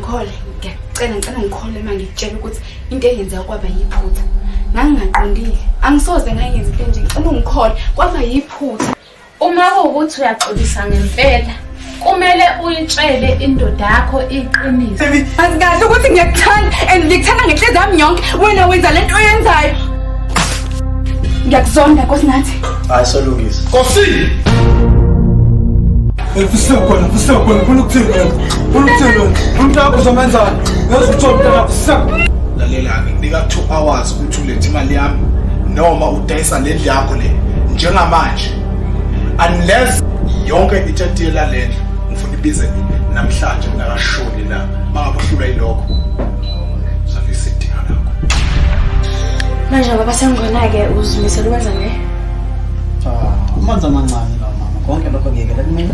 ngikhole ngicela ngikhole manje ngitshela ukuthi into eyenza kwaba yiphutha ngangingaqondile angisoze ngayenza into nje ngicela ngikhole kwaba yiphutha uma kuwukuthi uyaxolisa ngempela kumele uyitshele indoda yakho iqiniso asikahle ukuthi ngiyakuthanda and ngikuthanda ngenhliziyo yami yonke wena wenza lento oyenzayo ngiyakuzonda nkosinathi hayi solungisa Nkosi Ufuna umntaka uzamenzani lalela nginika 2 hours ukuthi ulethe imali yami noma udayisa le ndlu yakho le njengamanje unless yonke itshatile lalendlu ngifuna ibize namhlanje ngakashoni la mangabuhlula ilokho savisidinga lakho manje baba sengona-ke uzimisela ukwenza ne amanzi amancane la mama konke lokho kuyekela kumina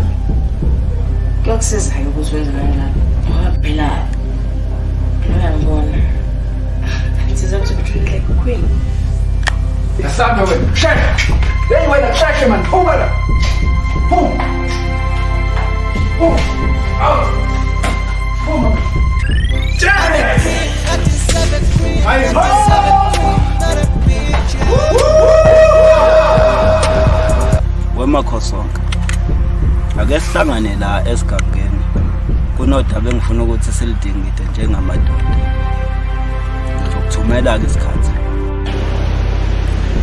kuyokusizayo ukuthi wenze kanjani ngoba phela uyangibona siza ukuthi uthule kukhwini Yasanda wena sheshe hey wena sheshe man phuma la phuma out phuma Wemakhosonke ake sihlangane la esigabeni kunodaba engifuna ukuthi silidingide njengamadoda ngizokuthumela ke isikhathi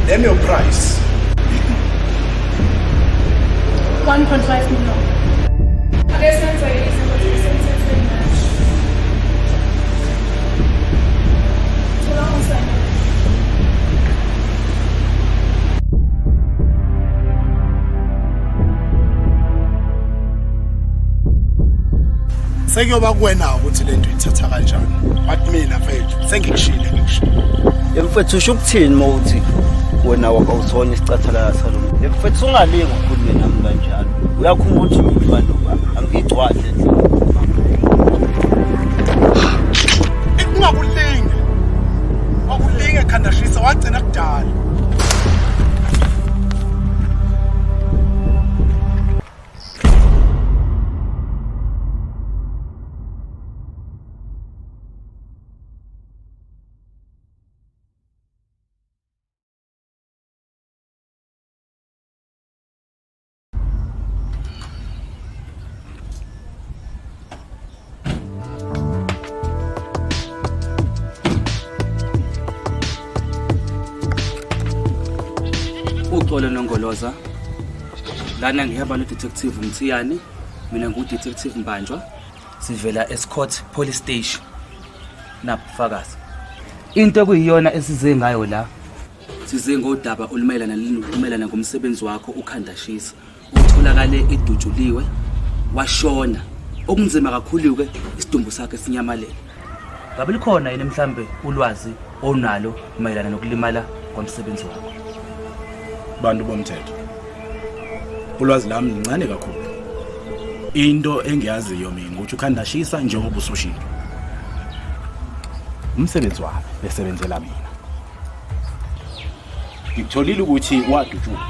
name your price 1.5 million. Ake senze izinto ezisemthethweni manje. Thola umusana. sekuyoba kuwena ukuthi lento ithatha kanjani wathi mina mfethu sengikushile mfethu usho ukuthini mawuthi wena awuthona isicathala salona mfethu ungalingi ukukhuluma nami kanjalo uyakhumbula ukuthi ngifana noba angigcwale engakulingi wakulinga ekhandashisa wagcina kudala uxolo nongoloza lana ngihamba no detective Mthiyani mina ngu detective Mbanjwa sivela Escort Police Station nabufakazi into kuyiyona esize ngayo la size ngodaba olumayelana ngomsebenzi wakho ukhandashisa utholakale edujuliwe washona okunzima kakhulu ke isidumbu sakhe sinyamalele ngabe likhona yini mhlambe ulwazi onalo mayelana nokulimala komsebenzi wakho bantu bomthetho ulwazi lami lincane kakhulu into engiyaziyo mina ukuthi ukhandashisa njengoba usushilo umsebenzi wami besebenzela mina ngikutholile ukuthi wadutshulwa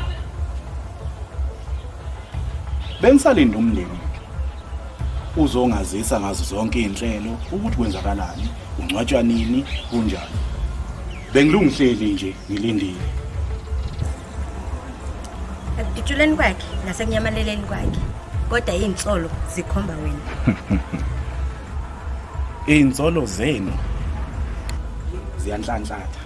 bengisalinda umndeni uzongazisa ngazo zonke inhlelo ukuthi kwenzakalani ungcwatshwa nini kunjani bengilungihleli nje ngilindile Ditshuleni kwakhe nasenyamaleleni kwakhe kodwa izinsolo zikhomba wena izinsolo zenu ziyanhlanhlatha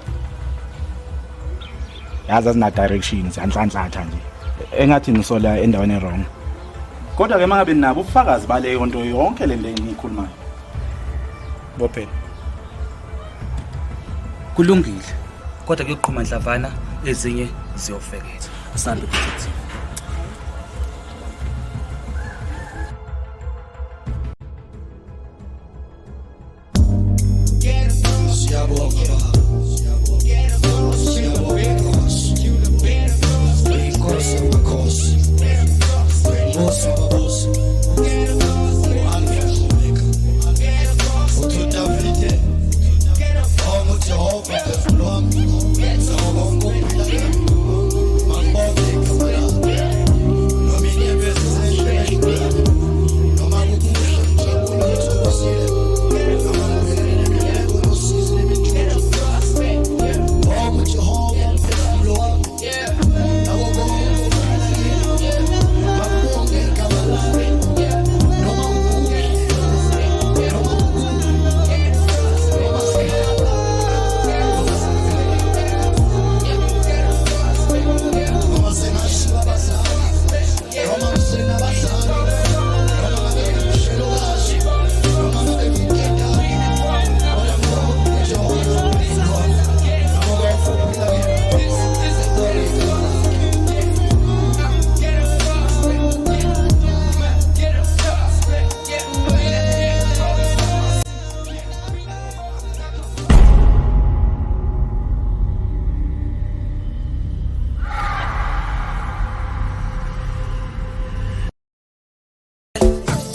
yazi azina direction ziyanhlanhlatha nje engathi nisola endaweni wrong kodwa ke mangabe nabo ubufakazi baleyo nto yonke le nto engikhulumayo bophela kulungile kodwa kuyoqhuma ndlavana ezinye ziyofeketha asambe kuthi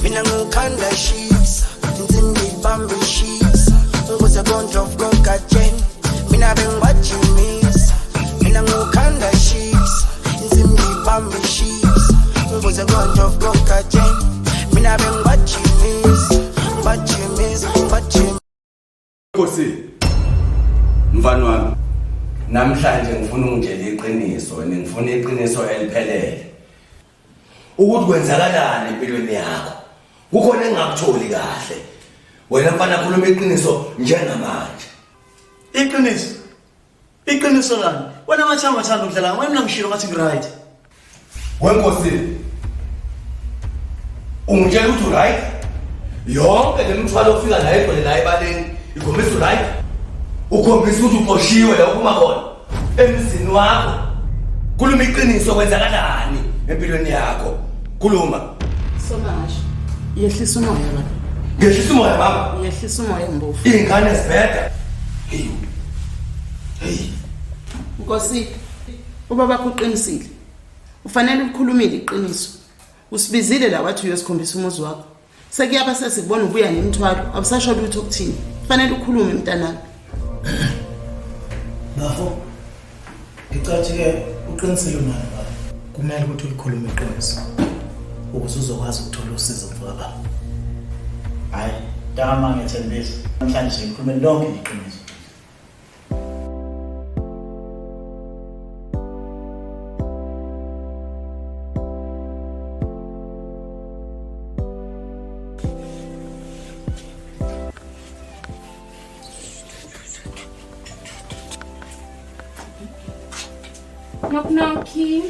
mina ngukhanda shisa insimbi bambishisa ukuze konjof konkajen mina bengwajimisa mina ngukhanda shisa insimbi bambishisa ukuze konjof konkajen mina bengwajimisa bajimisa Nkosi mfana wami namhlanje ngifuna ungitshele iqiniso ngifuna iqiniso eliphelele ukuthi kwenzakalani empilweni yakho kukhona engakutholi kahle wena mfana khuluma iqiniso njengamanje iqiniso lani wena mathamba thanda ukudlala wena ngishilo ngathi right wenkosi ungitshela ukuthi right yonke lemthwalo ofika la egcwele la ebaleni ikhombisa right ukhombisa ukuthi uqoshiwe la uphuma khona emzini wakho khuluma iqiniso kwenzakalani empilweni yakho khuluma Somasho yehlisa umoya baba ngehlisa umoya baba yehlisa umoya mbofu ingane zibheda hey Nkosi ubaba uqinisile ufanele ukukhulumile iqiniso usibizile la wathi uyosikhombisa umuzi wakho sekuyaba sesikubona ubuya nemithwalo abusasho lutho ukuthini kufanele ukhulume mntanami Bafo ngicathe uqinisile manje baba kumele ukuthi ulikhulume iqiniso ukuze uzokwazi ukuthola usizo mfowethu baba hayi dama ngethembisa namhlanje ngikhulume lonke iqiniso Knock-knocky.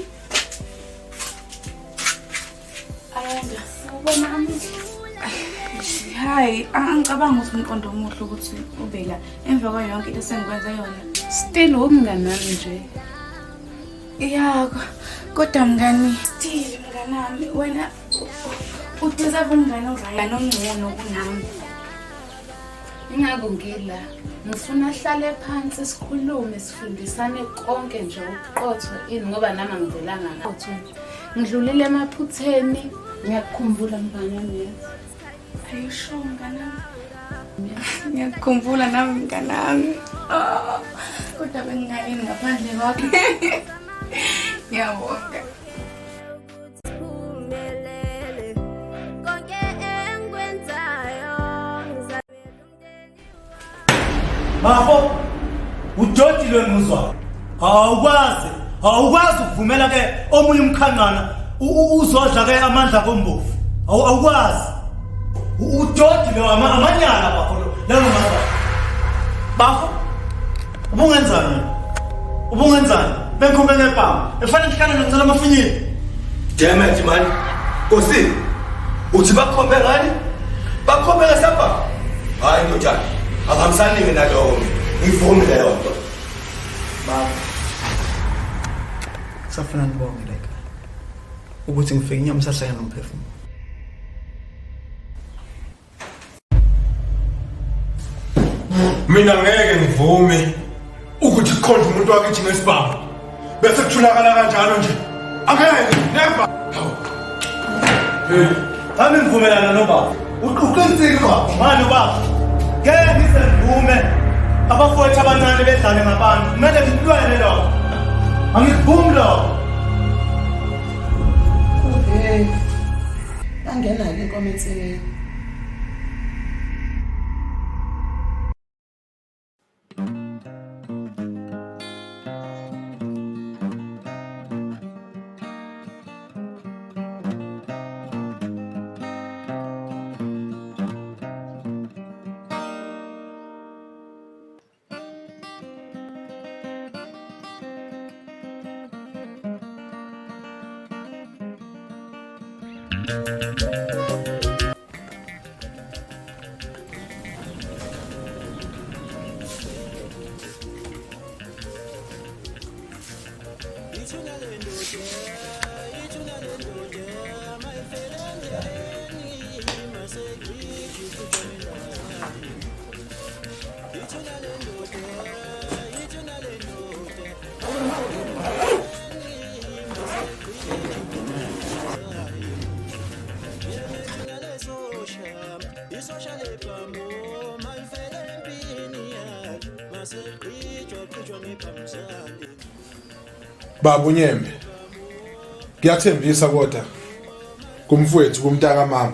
Ayanda, sawubona. Hayi, angicabanga ukuthi umqondo omuhle ukuthi ube la emva kwayo yonke into sengikwenza yona. Still umngani wami nje. Kodwa mngani, still mngani wami wena udeserve umngani oright nongcono kunami. Ingako ngila ngifuna hlale phansi sikhulume sifundisane konke nje ubuqotho ini ngoba nami ngivelanga ngaqotho. Ngidlulile emaphutheni ngiyakukhumbula mngani wami. Ayisho mngani wami. Ngiyakukhumbula nami mngani wami. Kodwa bengingayini ngaphandle kwakho. Ngiyabonga. Bafo ujodilwe ngizwa awukwazi ukuvumela ke omunye umkhanqana uzodla ke amandla kombofu awukwazi ujodilwe amanyala bafo lelo ngizwa bafo ubungenzani benkhombe ngepama efanele ngihlale ngicela amafinyini damn it man Nkosi uthi bakhombe ngani bakhombe ngesapha hayi ndoda akamsanike naloko ngivumile yonke baba safuna ngibonge like ukuthi ngifike inyama sahlaya nomphefumulo mina ngeke ngivume ukuthi kukhonje umuntu wakithi ngesibhamu bese kuthulakala kanjalo nje angeke never Kami ngivumelana nobaba uqinisile baba manje baba ngeke ngisenvume abafowethu abancane bedlale ngabantu kumele ngilwele lokho angivumi lokho okay angena ke inkomethe Baba uNyembe. Ngiyathembisa kodwa kumfowethu kumntaka mama.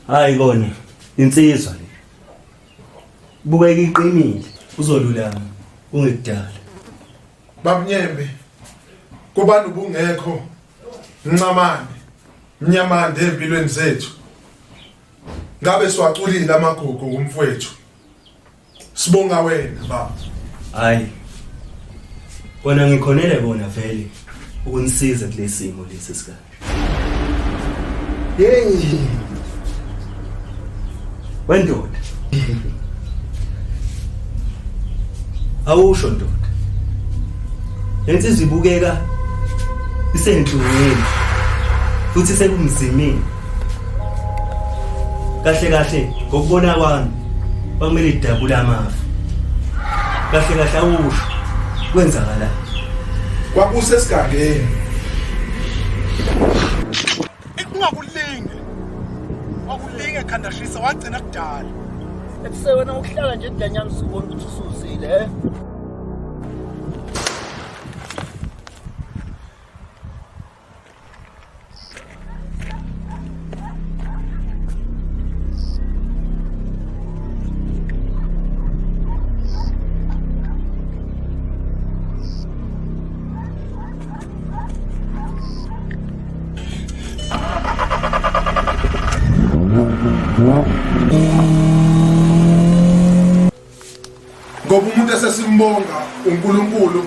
Hayi kona insizwa le. Bukeka iqinile uzolulama ungekudala. Baba Nyembe. Kubani ubungekho ncamane mnyamande empilweni zethu. Ngabe siwaculile amagugu kumfowethu. Sibonga wena baba. Hayi. Wena ngikhonele bona vele ukunisiza kulesimo lesi sika. Hey. Wendoda. Awusho ndoda. Lensizwe ibukeka isenhlungweni futhi sekumzimini. Kahle kahle ngokubona kwami kwamele idabula amafu. Kahle kahle awusho kwenzakala. Kwakuse sigangeni. Ungakulinge. Wakulinge khandashisa wagcina kudala. Ekusewena uhlala nje endanyana usubona ukuthi usuzile Ngoba umuntu esesimbonga uNkulunkulu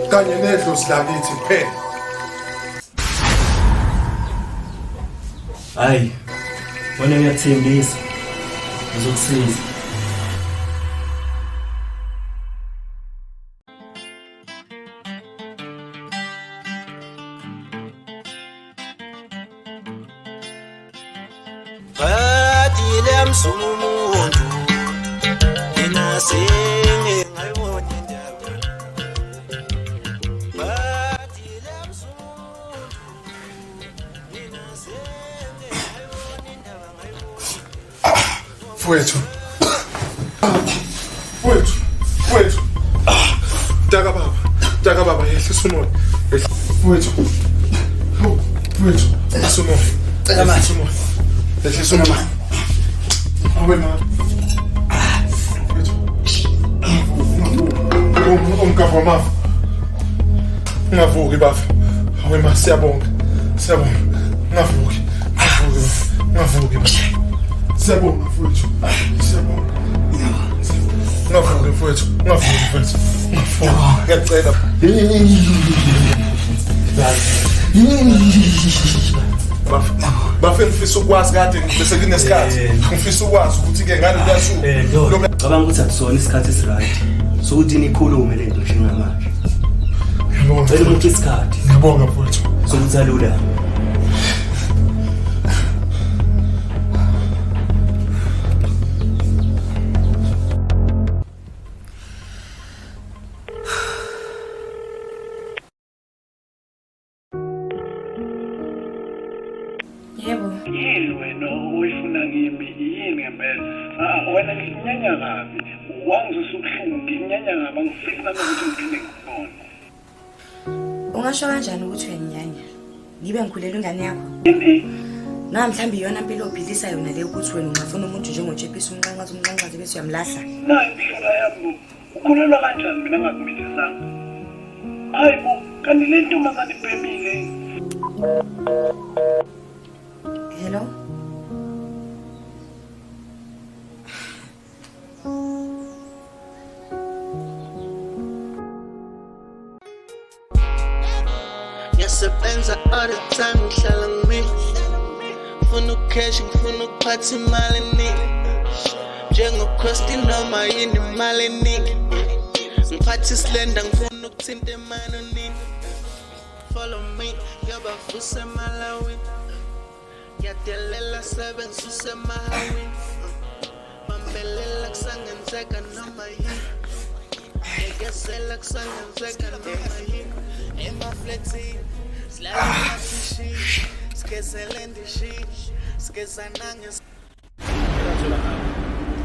kanye nedlozi lakithi kuphela. Hayi. Wena ngiyathembisa. Ngizokusiza. Badile msumuntu Inasinge ngayibona indaba Badile msumuntu Inasinge ngayibona indaba Mfowethu. Mfowethu. Taka baba yehlisa umoya. Mfowethu. Yehlisa umoya. Yehlisa umoya. Awe mama. Umkapho mafu. Ngavuki bafu. Awe ma siyabonga. Ngavuki. Siyabonga mfowethu. Siyabonga. Ngavuki mfowethu. Ngiyacela. Bafe ngifisa ukwazi kade bese kunesikhathi. Ngifisa ukwazi ukuthi ke ngani kuyashuka. Cabanga ukuthi akusona isikhathi esiright. Sokuthi nikhulume lento njengamanje. Ngiyabonga. Vele ukuthi isikhathi. Ngiyabonga mfowethu. Sokuthi alula. Yebo. Yini wena uyifuna kimi yini ngempela? Wena nginyanya kabi. Wangizisa ubuhlungu nginyanya kabi angifisi nami ukuthi ngiphinde ngikubone. Ungasho kanjani ukuthi uyanyanya? Ngibe ngikhulela ingane yakho. Na mhlambi iyona impilo ophilisa yona le ukuthi wena ungafuna umuntu njengoJepisa umnqanqazi bese uyamlahla. Nayi impilo yami. Ukhulelwa kanjani mina ngakumithisanga? Hayibo, kanti le ntombazane ibhemile. Hello? Ngiyasebenza all the time ngihlala ngimile Ngifuna ucash ngifuna ukuphatha imali eningi Njengo-Crosti noma yini imali eningi Ngiphatha isilenda ngifuna ukuthinta emanonini Follow me, ngiyabavusa emalawini Ngiyadelela sebenza usemahawini Bambelela kusangenzeka noma yini Ngiyagezela kusangenzeka noma yini Emafletini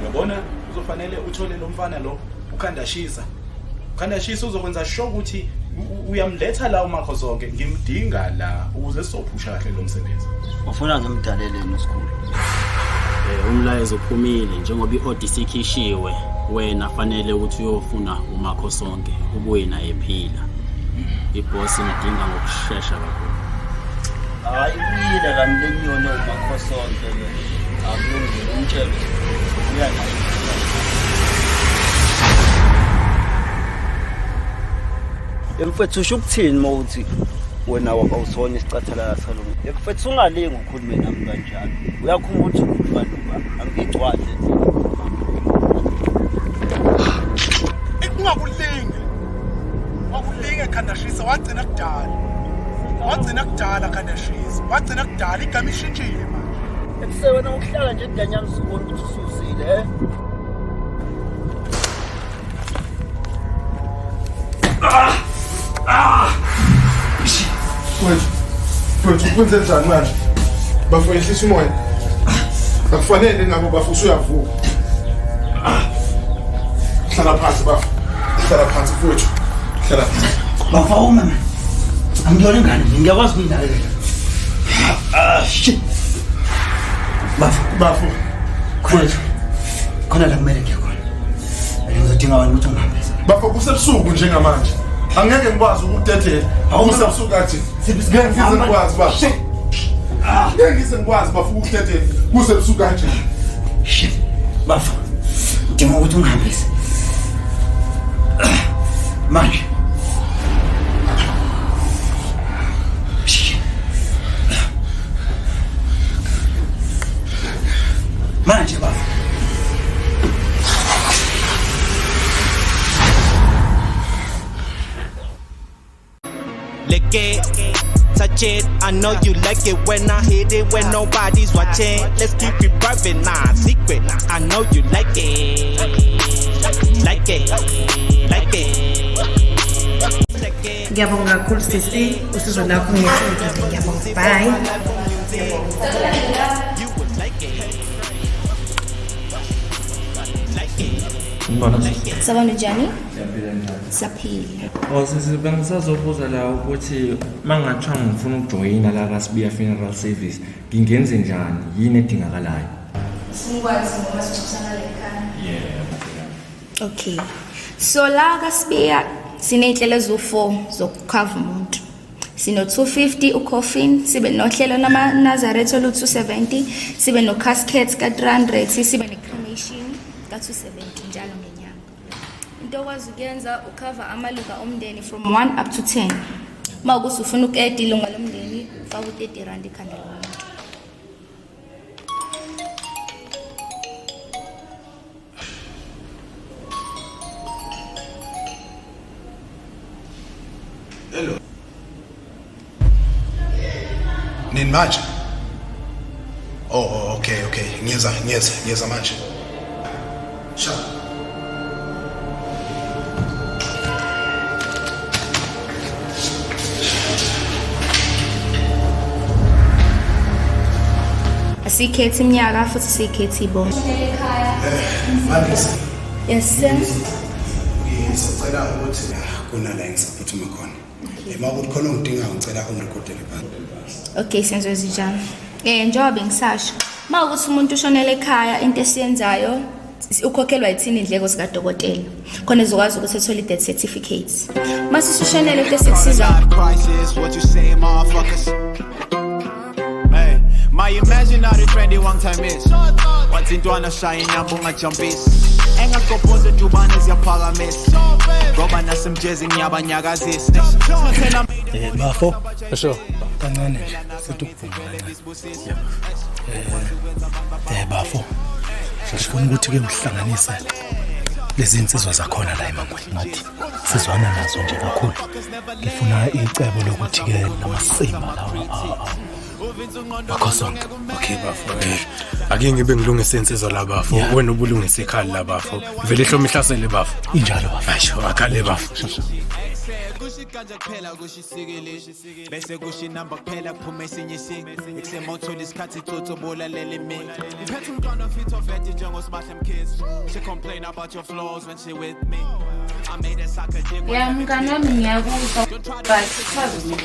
Uyabona uzofanele uthole lo mfana lo ukhandashisa. Ukhandashisa uzokwenza sure ukuthi uyamletha la umakho zonke ngimdinga la ukuze sizophusha kahle lo msebenzi. Ufuna ngimdaleleni esikhulu. Umlayezo uphumile njengoba iOD sikhishiwe wena fanele ukuthi uyofuna umakho sonke ubuye naye ephila. Iboss imdinga ngokusheshsha kakhulu. Hayi uyile kamlenyoni umakho sonke ke. Akulungile umtshelo. Emfethu usho ukuthini mawuthi wena awusona isicathala salona. Emfethu ungalingi ukukhuluma nami kanjalo. Uyakhumbula ukuthi ukufanele angigcwale. Ungakulingi. Wakulinga khandashisa wagcina kudala. Wagcina kudala khandashisa. Wagcina kudala igama ishintshile manje. Ekuse wena uhlala nje nganyama sibona ukuthi ususile Wethu kwenze njani manje? Bafo yehlisa umoya. Akufanele ngabo bafo usuyavuka. Hlala phansi bafo. Hlala phansi mfowethu. Hlala phansi. Bafo mama. Angiyona ingane ngiyakwazi ukuyinakekela. Shit. Bafo. Khona la kumele ngiye khona. Ngizodinga wena ukuthi ungihambise. Bafo kusebusuku njengamanje. Angeke ngikwazi ukudedela. Awusebusuku kathi. Ngeke ngikwazi bafo. Ngeke ngikwazi bafo ukudedela. Kusebusuku kanje. Shit. Bafo. Ngidinga ukuthi ungihambise. Manje. Manje bafo. Lick it, touch it. I know you like it when I hit it when nobody's watching. Let's keep it private, nah, secret. I know you like it, like it, like it. Ngiyabonga kakhulu sisi usizo lakho ngiyacela ngiyabonga. Bye. Sabona njani? Saphila. Sisi bengisazobuza la ukuthi mangathiwa ngifuna ukujoyina la kaSibiya Funeral Service ngingenze njani yini edingakalayo? Singwazi ngoba sixoxana lekhaya. Yeah. Okay. So la kaSibiya siney'nhlelo eziwu-4 zokukhava umuntu. Sino 250 ucoffin, sibe nohlelo nama Nazareth olu 270, sibe no casket ka 300, sibe ne cremation ka 270 njalo ngenyanga. Into okwazi ukuyenza ukhava amalunga omndeni from 1 up to 10. Mawukuthi ufuna uku-add ilunga lomndeni ufaka u-30 ikhanda lomuntu. Hello. Nini manje? Oh, okay. Ngiyeza manje. Sha. Asikhethi iminyaka futhi sikhethi ibona. Yes sir. Ngicela ukuthi kunala engisaphuthuma khona. Emakuthi khona ungidinga ngicela ungirekhodele phansi. Okay, senzo zinjani? Njengoba bengisasho, mawukuthi umuntu ushonele ekhaya into esiyenzayo ukhokhelwa yithini indleko zikadokotela. Khona ezokwazi ukuthi ethole i-death certificate. Mase ushonele into esikusiza. My imaginary friend one time is what's into an shine yambunga jumpis engakophoze jubane ziyaphakamisa ngoba nasemjezi ngiyabanyakazisa Bafo sho kancane sithi ukuvuma Bafo sifuna ukuthi ke uhlanganise lezi insizwa zakhona la eMangweni ngathi sizwana nazo nje kakhulu ngifuna icebo lokuthi ke namasima lawa Makhoso. Okay bafo. Ake ngibe ngilungise insizwa la bafo. Wena ubulungisa ikhali la bafo. Vele ihlomi ihlasele bafo. Injalo bafo. Asho akale bafo. Kushikanja kuphela kushisikile bese kushinamba kuphela kuphume esinye isinto ekusemoto lesikhathi thothobola lele mina iphethe umntwana fit of it njengosibahle mkhizi she complain about your flaws when she with me I made a sucker jig ya mngani wami ngiyakuzwa but chaza mina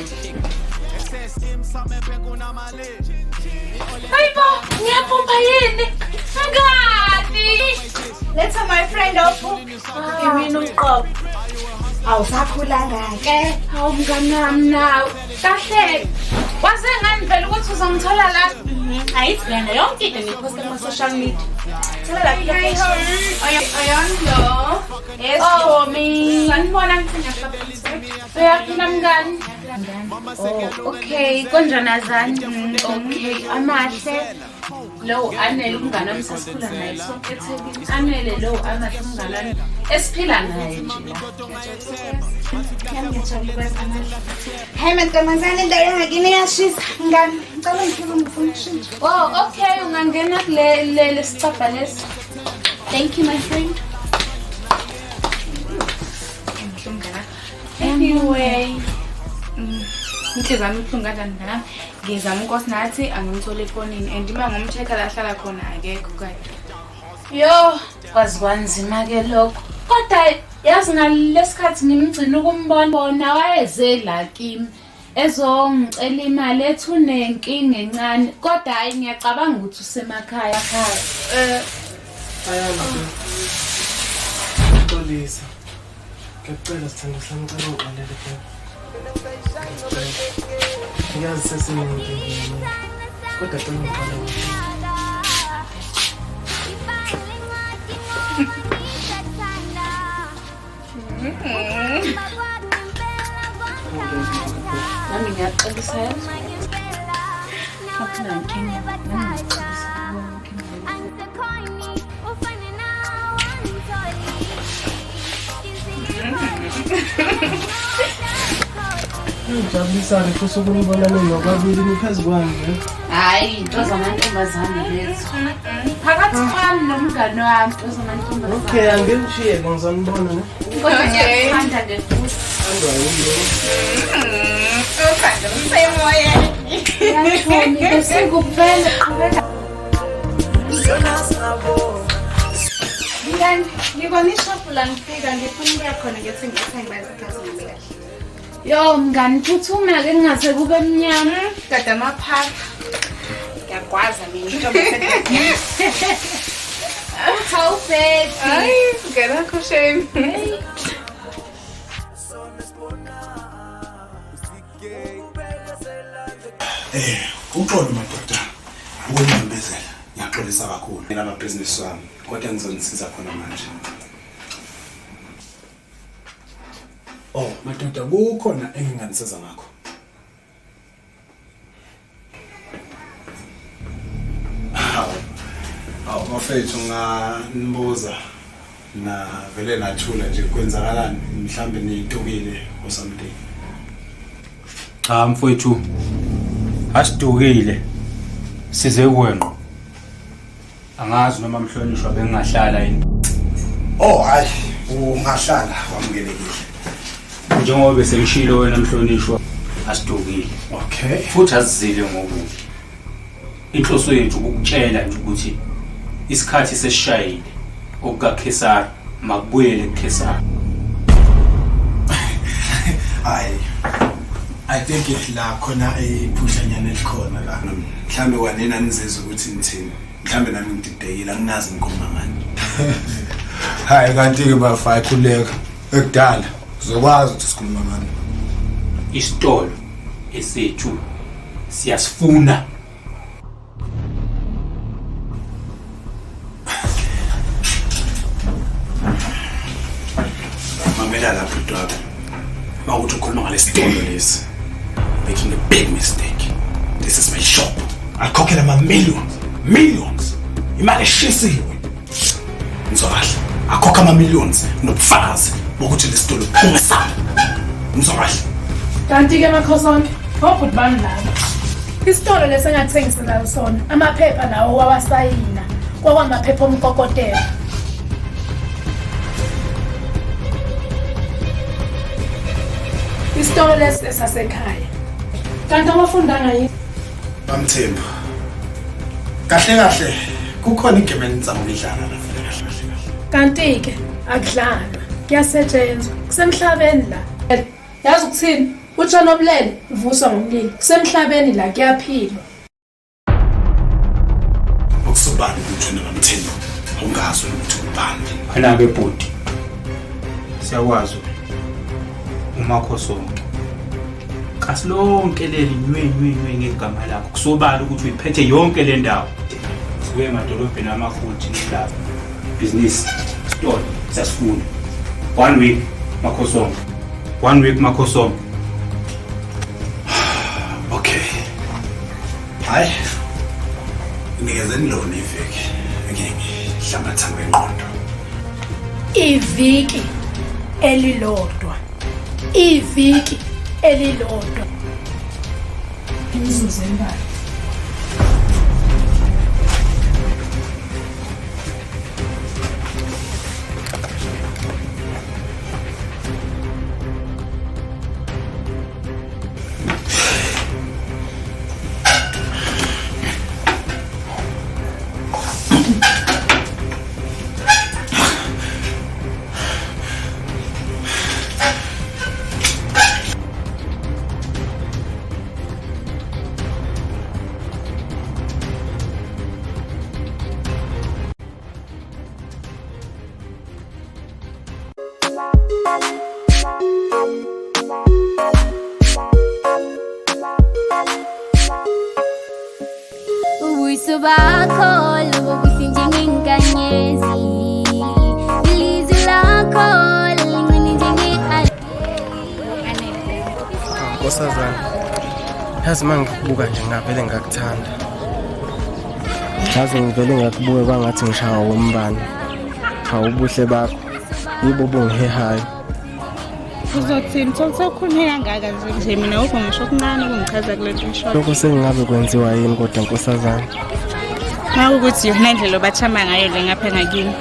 Hayibo, ngiyapompa yini? Ngani? Let's my friend opho. Yimina uqobo. Awusakhulanga-ke. Hawu mngani wami nawe. Kahle. Waze ngani vele ukuthi uzongithola la? Ayithi lena yonke into ngiphosta kuma-social media. Thola laphi Ayondlo. Yes, Tommy. Sanibona ngifuna Uyaphila mngani? Oh, okay. Konjani azani? Okay. Amahle. Lo Anele umngane wami sasikhula naye sonke eThekwini. Anele lo amahle umngane esiphila naye nje la. Hey mantombazane, indawo yangakini iyashisa. Ngani, ngicela ngifike ngifuna ukushintsha. Oh, okay. Ungangena kulele sicabha lesi. Thank you, my friend. Anyway. Inhliziyo yami ibuhlungu kanjani mntanami? Ngizama inkosi nathi angimthole efonini and uma ngomcheck la hlala khona akekho kade. Yo, kwazi kwanzima ke lokho. Kodwa yazi ngalesikhathi ngimgcina ukumbona wayeze la kimi. Ezongicela imali ethunenkinga encane. Kodwa hayi ngiyacabanga ukuthi usemakhaya ekhaya. Xolisa. Ngicela sithando sami ngicela uqalele phela. Ngiyazi sesiningi kodwa cela uqalele. Nami ngiyaxolisa yazi. Aphila nkinga. Nami ngixolisa. Ujabulisane futhi ukunibonana nokwabili niphezu kwami. Hayi, into zamantombazane lezo. Phakathi kwami nomngane wami into zamantombazane. Okay, anginishiye ngizonibona ne. Kodwa ngiyakufanda nje futhi. Uthanda umsemoya. Yashoni bese kuphela qhubeka. Ngani, ngibona ishophu la ngifika ngifuna ukuya khona ngithi ngithenga bazikhathi ngikahle. Yo mngani phuthuma ke ngase kube mnyama Kade amaphaka. Ngiyakwazi mina intombi esekhaya. Awubheki. Hayi, ngena kho shame. Uxolo madoda. Ukunambezela. Ngiyaxolisa kakhulu. Ngina business wami. Kodwa ngizonisiza khona manje. Oh, madoda kukhona enginganisiza ngakho. Awu mafethu nganibuza na vele nathula nje kwenzakalani mhlambe niyitukile or something. Cha mfowethu. Asidukile. Size kuwenqo. Angazi noma mhlonishwa bengahlala yini. Oh hayi, ungahlala wamkelekile. Njengoba bese ngishilo wena mhlonishwa asidukile. Okay. Futhi asizile ngokuhle. Inhloso yethu ukutshela nje ukuthi isikhathi sesishayile okukaKhesari makubuyele kuKhesari. Hayi. I think if la khona iphushanyana elikhona la. Mhlambe wanena nizizwe ukuthi nithini. Mhlambe nami ngididekile anginazi ngikhuluma ngani. Hayi kanti ke bafa ikhuleka ekudala uzokwazi ukuthi sikhuluma ngani. Isitolo esethu siyasifuna. Mamela lapho dog. Mawuthi ukhuluma ngalesitolo lesi. Making a big mistake. This is my shop. I'll cockle them millions. Imali eshisiwe. Ngizokwazi. Akhokha ama-millions nobufakazi bokuthi lesitolo kungesami. Ngizokwazi. Kanti ke makhosi onke, hopha ubani lana. Isitolo lesengathengisela sona amaphepha nawo wawasayina kwakwamaphepha omkokotelo. Isitolo lesi sasekhaya. Kanti awafundanga yini? Bamthembu. Kahle kukhona igame enizama ukudlala la kahle. Kanti ke akudlalwa. Kuyasetshenzwa. Kusemhlabeni la. Yazi ukuthini? Utshona obulele uvuswa ngomlilo. Kusemhlabeni la kuyaphilwa. Ukusubani utshona Bamthembu. Ungazi ukuthi ubani. Ana-ke bhuti, siyakwazi uMakhosonke kasilonke leli nywe ngegama lakho kusobala ukuthi uyiphethe yonke le ndawo. Sibuye emadolobheni amakhulu thina lapha business store sasifuna 1 week Makhosonke 1 week Makhosonke. Okay. Hayi. Nikezeni lona iveki. Ngihlangana ngengqondo. Iviki elilodwa. Iviki elilodwa. Imizuzu embalwa. Ubuso bakho lobo businje ngenkanyezi. Ilizwi lakho lingwini njenge Nkosazana, yazi mangikubuka nje ngavele ngakuthanda. Yazi ngivele ngakubuka kwangathi ngishawa umbane. Ubuhle bakho yibo bungihehayo. Uzothini sokukhuluma kangaka nje mina ukho ngisho okuncane ukungichaza kule nto ngisho. Lokho sengabe kwenziwa yini kodwa Nkosazana? Makuthi yona indlela obathama ngayo le ngapha ngakini.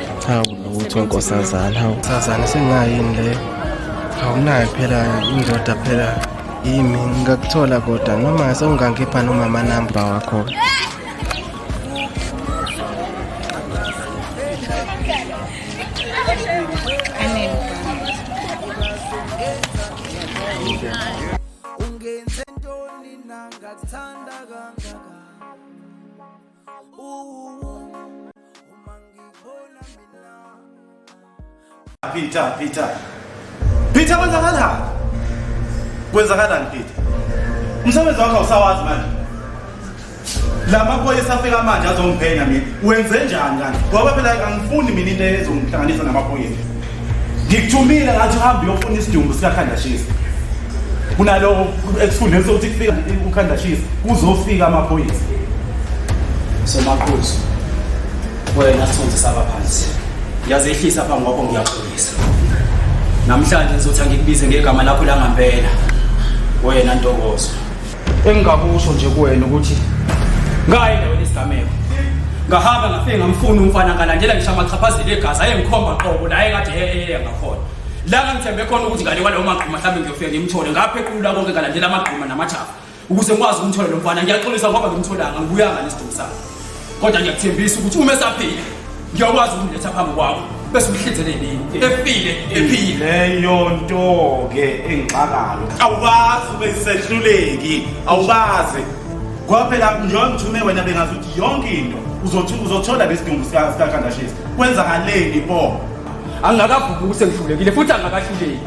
Ukuthi Nkosazana, Nkosazana sengayini le. Awunayo phela indoda phela yimi ngakuthola kodwa noma sewungangipha noma amanamba wakho. Ungenze ntoni na ngakuthanda kangaka uma ngibona mina Peter kwenzakalani Peter? Umsebenzi wakho awusawazi manje. La maphoyisa afika manje azongiphenya mina. Wenze njani kanti? Ngoba phela angifuni mina into ezongihlanganisa namaphoyisa. Ngikuthumile ngathi uhambe uyofuna isidumbu sikaKhandashisa. Kunalo ekufundeni sokuthi kufika uKhandashisa kuzofika amaphoyisa. Somakhosi wena sonke sabaphansi yazehlisa phambi kwakho ngiyaxolisa. Namhlanje ngizothi ngikubize ngegama lakho langempela wena Ntokozo. Engingakusho nje kuwena ukuthi ngayi endaweni isigameko ngahamba ngafike ngamfuna umfana ngalandela ngisho amachaphazela egazi ayengikhomba qobo la ekade ngakhona la ngithembe khona ukuthi ngale kwalawo maqhuma mhlawumbe ngiyofika ngimthole ngapha equlula konke ngalandela amaqhuma namachafa ukuze ngikwazi ukumthola lo mfana. Ngiyaxolisa ngoba ngimtholanga ngibuyanga nesidumbu sakhe kodwa ngiyakuthembisa ukuthi uma esaphila ngiyakwazi ukumletha phambi kwakho bese umhlinzele nini efile ephile. Leyo nto ke engixakayo awubazi ubesehluleki awubazi ngoba phela njengoba ngithume wena bengazi ukuthi yonke into uzothola lesidumbu sikaKhandashisa. Kwenzakaleni bo? Angakavuki ukuthi ngihlulekile futhi angakahluleki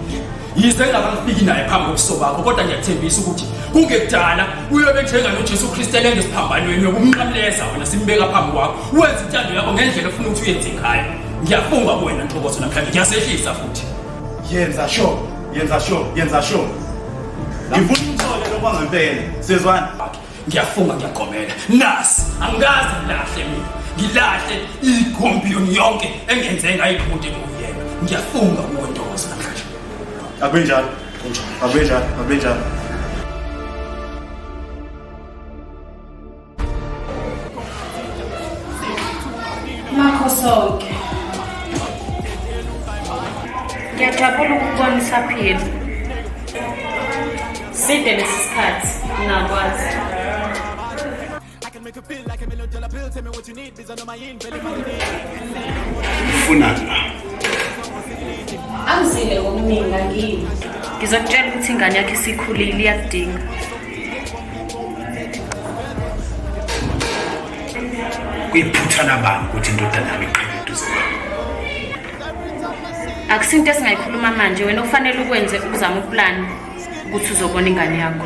yize ngingakafiki naye phambi kokuso bakho kodwa ngiyakuthembisa ukuthi kungekudala uyobe njenga noJesu Kristu elengesiphambano yokumnqamleza wena simbeka phambi kwakho wenza intando yakho ngendlela ofuna ukuthi uyenze ngayo. Ngiyafunga kuwena Ntokozo namhlanje ngiyasehlisa futhi. Yenza sure. Ngifuna umthole lo kwangempela. Sizwana? Ngiyafunga ngiyagomela. Nasi angazi lahle mina. Ngilahle ikhompiyoni yonke engenze ngayo iphute kuyena. Ngiyafunga kuwe Ntokozo namhlanje. Abenjalo. Ngiyajabula ukubona isaphila. Side lesi sikhathi ngakwazi. Ufunani la? Angizile ngokuningi ngakini. Ngizokutshela ukuthi ingane yakhe isikhulile iyakudinga. Kuyiphutha nabani ukuthi indodana yami iqhamuke eduze kwami? Akusinto esingayikhuluma manje, wena ufanele ukwenze ukuzama uplan ukuthi uzobona ingane yakho.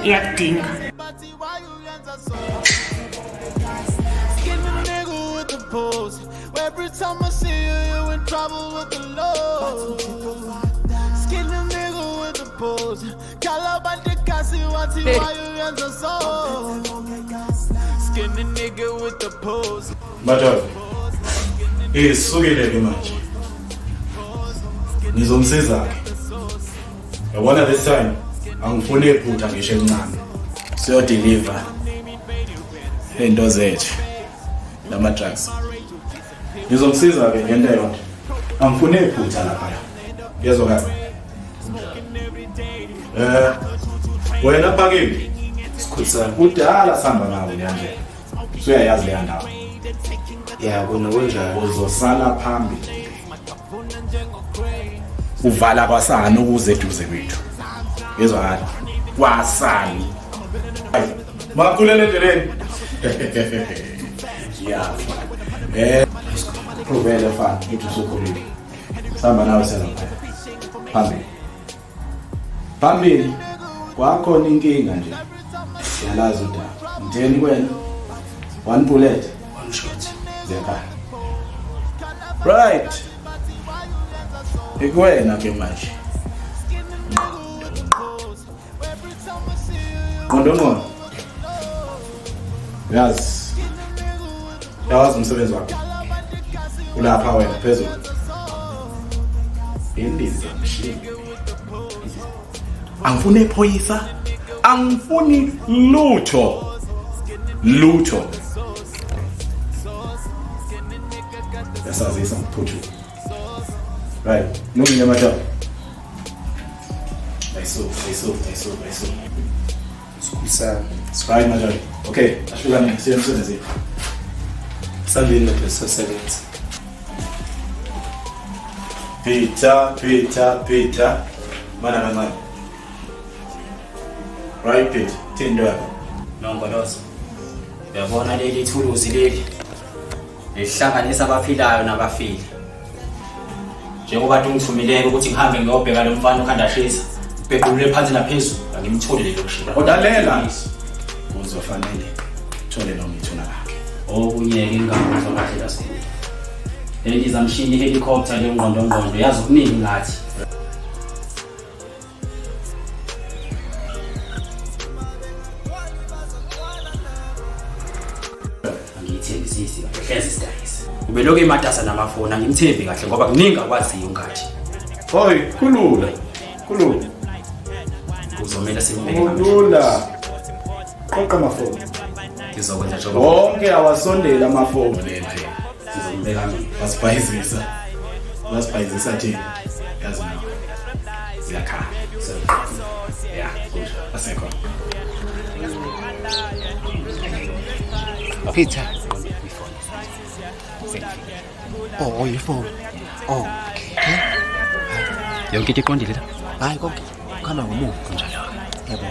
Iyakudinga. Every time I see you, you in trouble with the Lord. Skin the nigga with the pose. Call up at the cassie, what's he, why you answer so? Skin the nigga with the pose. Madoda. Sukele ke manje. Ngizomsiza ke. Yabona this time angifuni iphutha ngisho encane. Siyo deliver into zethu lama drugs. Ngizomsiza ke ngento yonke. Angifuni iphutha lapha. Yezwa kahle. Wena phakile. Sikhulisa kudala sihamba nawe nje. Uyayazi le ndawo. Ya kona kunjalo. Uzosala phambili. Uvala kwasana ukuze eduze kwethu. Yezwa kahle. Kwasani. Makulele endleleni. Ya. Provele fan ukuthi usukhulile. Sihamba nawe selapha. Phambili. Phambili. Kwakhona inkinga nje. Yalazi udaba. Ngitheni kwena? One bullet, one shot. Zeka. Right. Ikwena ke manje. Kondomo. Yazi. Yazi umsebenzi wakho. Ulapha wena phezulu. Indiza mshini. Angifuni iphoyisa. Angifuni lutho. Lutho. Yasazisa mphuthu. Right. Nungile madoda. Ayiso. Sikusa. Spray madoda. Okay, ashukane siyemsebenzi. Sandile pesa sebenza. Peter. Mana. Right, Peter. Tindo yako. Nongolozo. Uyabona leli thuluzi leli. Lihlanganisa abaphilayo nabafile. Njengoba ungithumileke ukuthi ngihambe ngiyobheka lo mfana okhanda shisa. Ubhebhulule phansi naphezulu, angimthole lelo shila. Odalela. Uzofanele thole lo mithuna lakhe. Okunye ke ingakho kahle lasikhulu. Leli zamshini helicopter lengqondo yazi ukuningi ngathi. Angithembisisi kahle sizidayisa. Ubeloko ematasa namafoni angimthembi kahle ngoba kuningi akwaziyo ngathi. Hoy, kulula. Uzomela simbeke kulula. Qoqa amafoni. Ngizokwenza njengoba wonke awasondela amafoni lento. Sizombeka mina. Basibhayizisa thina. Yazi nawe. Ziyakhala. Yeah, good. Asekho. Peter. Oh, your phone. Oh, okay. Yonke into iqondile la. Hayi konke. Khama ngomuva kunjalo. Yebo.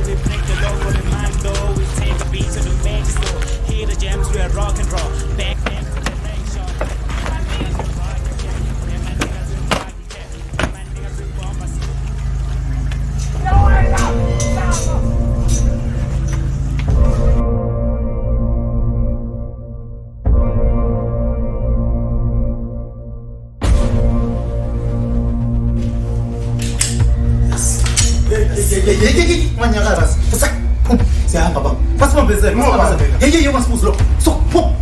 We break the low with the mando. We take a beat to the Mexico. Hear the jams, we are rock and roll. Back then. Manyaka basi. Siyahamba baba. Basibambezele. Hey, masibuzo lo. So, pop.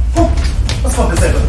Basibambezele.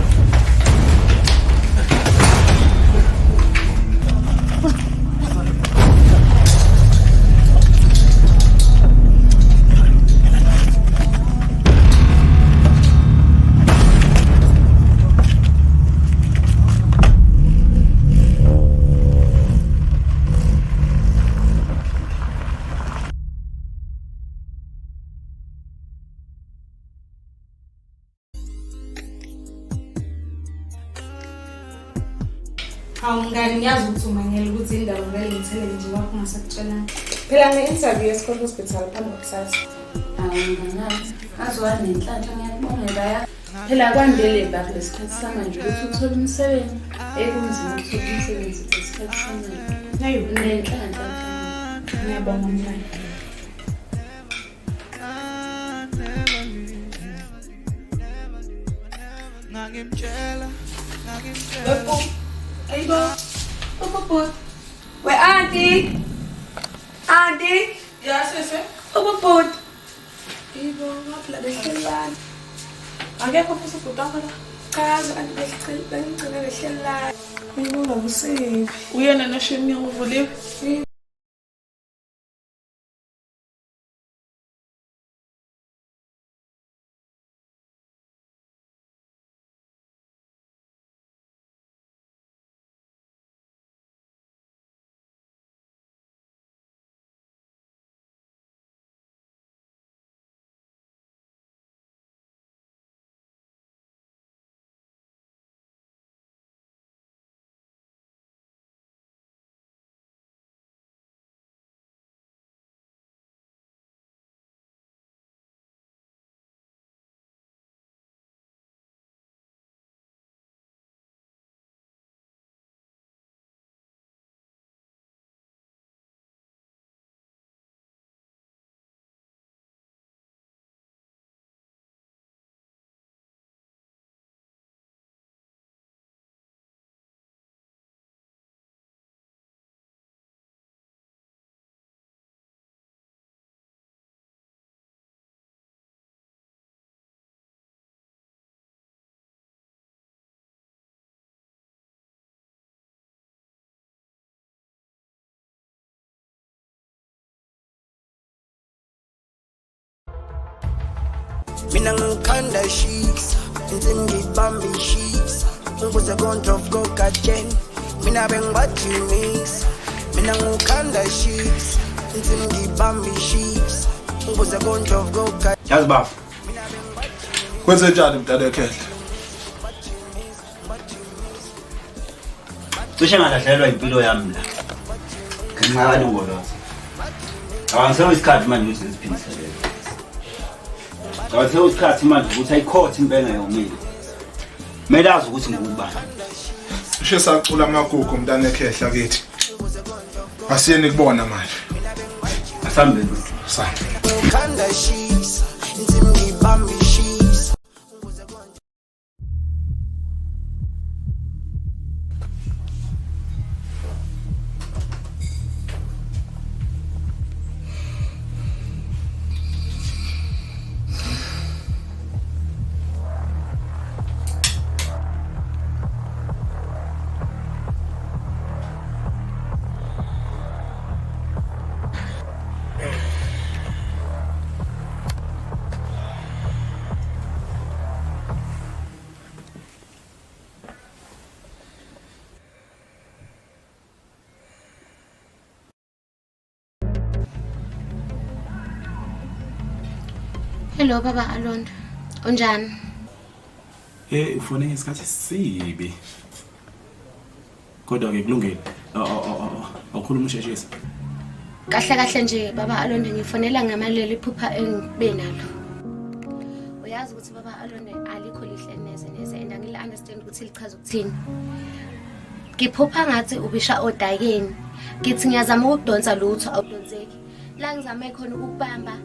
Mngani ngiyazi ukuthi umangela ukuthi indaba vele ngithelele nje lapho ngasakutshelanga. Phela nge-interview yeScott Hospital phambi kokusasa. Nganazi. Azwa nenhlanhla ngiyakubongela ya. Phela kwandele back lesikhathi samanje ukuthi uthole umsebenzi. Ekunzima ukuthola umsebenzi lesikhathi samanje. Hayi nenhlanhla. Ngiyabonga mngani. Where auntie? Auntie? Yeah, sisi. Ububhuti. Yebo, ngapha behlelana. Akekho futhi ubhuti wakho la. Cha, anti bengicela behlelana. Ngibonga usebi. Uyena noshini uvuliwe. Mina ngikanda shisa, insimbi bambi shisa. Ukuze kontrol go kachen. Mina bengibajimisa. Mina ngikanda shisa, insimbi bambi shisa. Ukuze kontrol go kachen. Yazi bafu. Kwenze njani mntana ekhehla? Cishe ngalahlelwa impilo yami la. Ngenxa kalungolo. Awangisewe isikhathi manje ukuthi ngiziphindisele. Awangisewe isikhathi manje ukuthi ayikhothe impela yomile. Kumele azi ukuthi ngubani. Ushe sacula amagugu mntana ekhehla kithi. Asiyeni kubona manje. Asambe. Sa. Ngikanda shisa, insimbi bambi shisa. Hello baba Alondo. Unjani? Ufone ngesikhathi sibi. Kodwa ke kulungile. Awukhuluma usheshisa. Kahle nje baba Alondo ngifonela ngamaleli iphupha engibenalo. Uyazi ukuthi baba Alondo alikho lihle neze and angile understand ukuthi lichaza ukuthini. Ngiphupha ngathi ubisha odakeni. Ngithi ngiyazama ukudonsa lutho awudonseki. La ngizame khona ukubamba.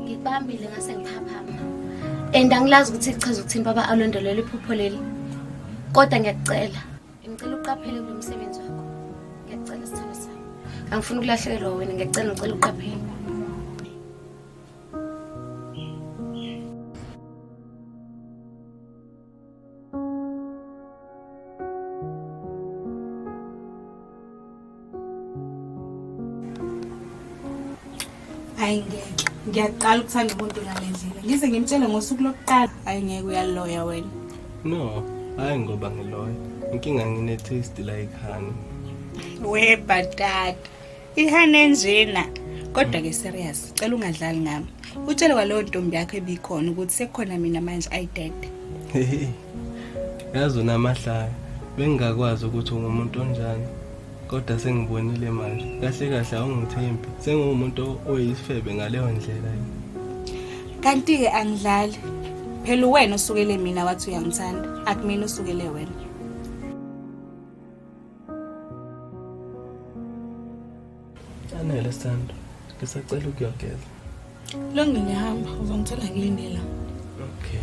Ngibambile ngase ngiphaphama. And angilazi ukuthi lichaza ukuthini baba Alondo leli iphupho leli. Kodwa ngiyacela. Ngicela uqaphele kulo msebenzi wakho. Ngiyacela sithando sami. Angifuni ukulahlekelwa wena, ngicela uqaphele. Hayi ngiyaqala ukuthanda umuntu ngalendlela. Ngize ngimtshele ngosuku lokuqala, hayi ngeke uyaloya wena. No, hayi ngoba ngiloya. Inkinga ngine taste like honey. Webadad. Ihane njena. Kodwa ke serious, cela ungadlali ngami. Utshele kwalowo ntombi yakho ebikhona ukuthi sekukhona mina manje ayidede. Yazi unamahlaya. bengingakwazi ukuthi ungumuntu onjani. Kodwa sengibonile manje. Kahle kahle awungithembi. Sengumuntu oyisifebe ngaleyo ndlela. Kanti-ke angidlali. Phela wena usukele mina wathi uyangithanda. Akumina usukele wena. Anele Sandra. Ngisacela ukuyogeza. Lo ngiyahamba uzongithola ngilindela. Okay.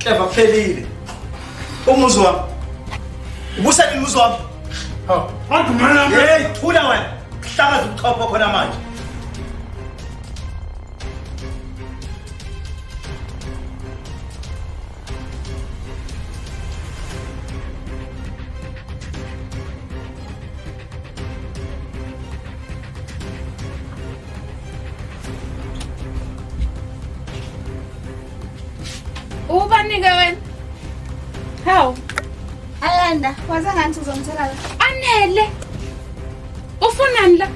Eva phelile. Umuzi wami. Ubusani umuzi wami? Ha, andumana. Hey, thula wena. Hlakaza ukuchopha khona manje. Ubanike wena. Hawu. Ayanda, waze ngathi uzongithola la. Anele. Ufunani la?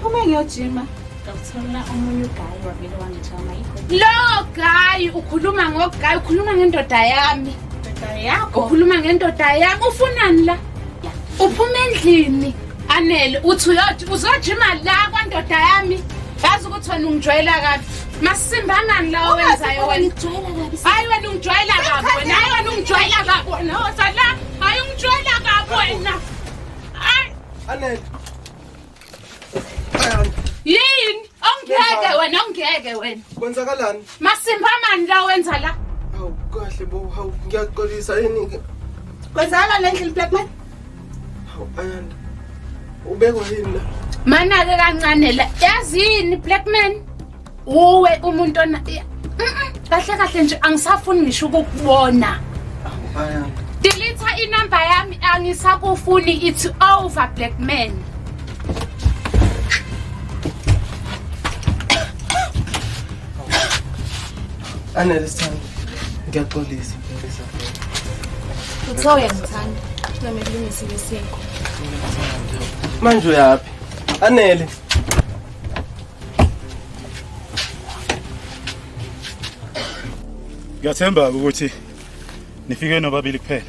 Uma ngiyojima, ngakuthola omunye ugayi wavele wangitshama yikho. Lo guy ukhuluma ngoguy, ukhuluma ngendoda yami. Ndoda yakho. Ukhuluma ngendoda yami. Ufunani la? Uphuma endlini. Anele, uthi uzojima la kwandoda yami. Yazi ukuthi wena ungijwayela kabi. Masimbangani la owenzayo wena? Hayi wena ungijwayela kabi wena. Hayi wena ungijwayela kabi wena. Ozala, hayi ungijwayela kabi wena. Hayi. Anele. Yini? Ongeke wena. Kwenzakalani? Masimbamani la wenza la? Hawu kahle bo, hawu ngiyaxolisa yini? Kwenzakala lendlela Blackman? Hawu Ayanda. Ubekwa yini la? Mana-ke kancane la. Yazini Blackman? Uwe umuntu ona kahle kahle nje angisafuni ngisho ukukubona. Ayanda. Delete inamba yami angisakufuni, it's over Blackman. Anele Sandra. Ngiyaxolisa. Uthe uyangithanda. Kuthiwa kulungisa isiko. Manje uyaphi? Anele. Ngiyathemba ukuthi nifike nobabili kuphela.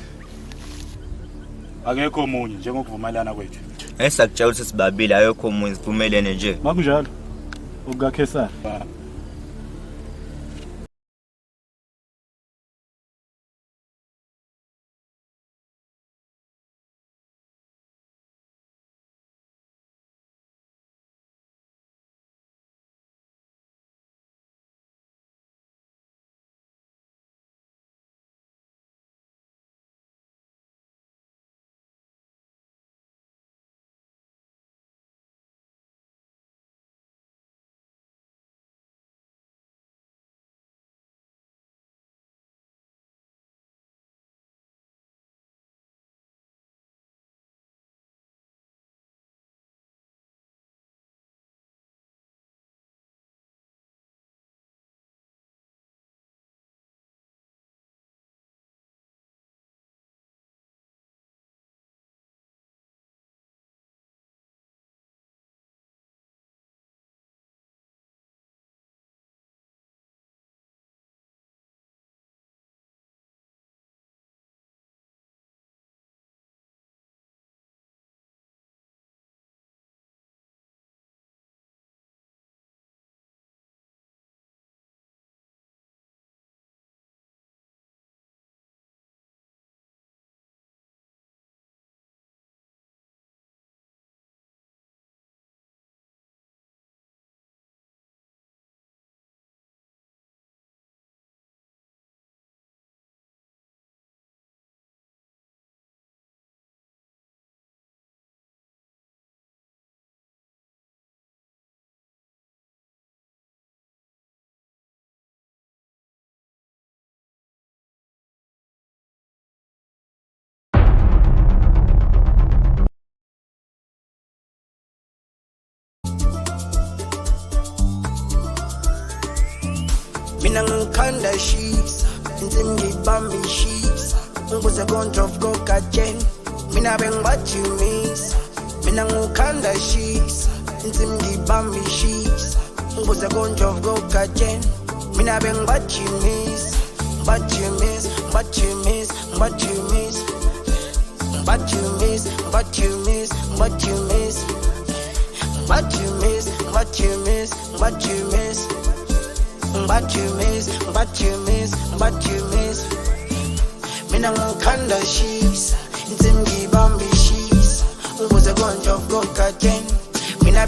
Akekho omunye njengokuvumelana kwethu. Esakutshela ukuthi sibabili ayekho omunye sivumelene nje. Makunjalo. Ukukakhesana. mina ngikhanda shisa insimbi ngibambishisa ngibuze konjof kokatsheni mina bengibajimisa mina ngikhanda shisa insimbi ngibambishisa ngibuze konjof kokatsheni mina bengibajimisa bajimisa bajimisa bajimisa bajimisa bajimisa bajimisa bajimisa bajimisa bajimisa bajimisa bajimisa bajimisa mina ngikhanda shisa insimbi ngibambishisa ngibuze konjof kokatsheni mina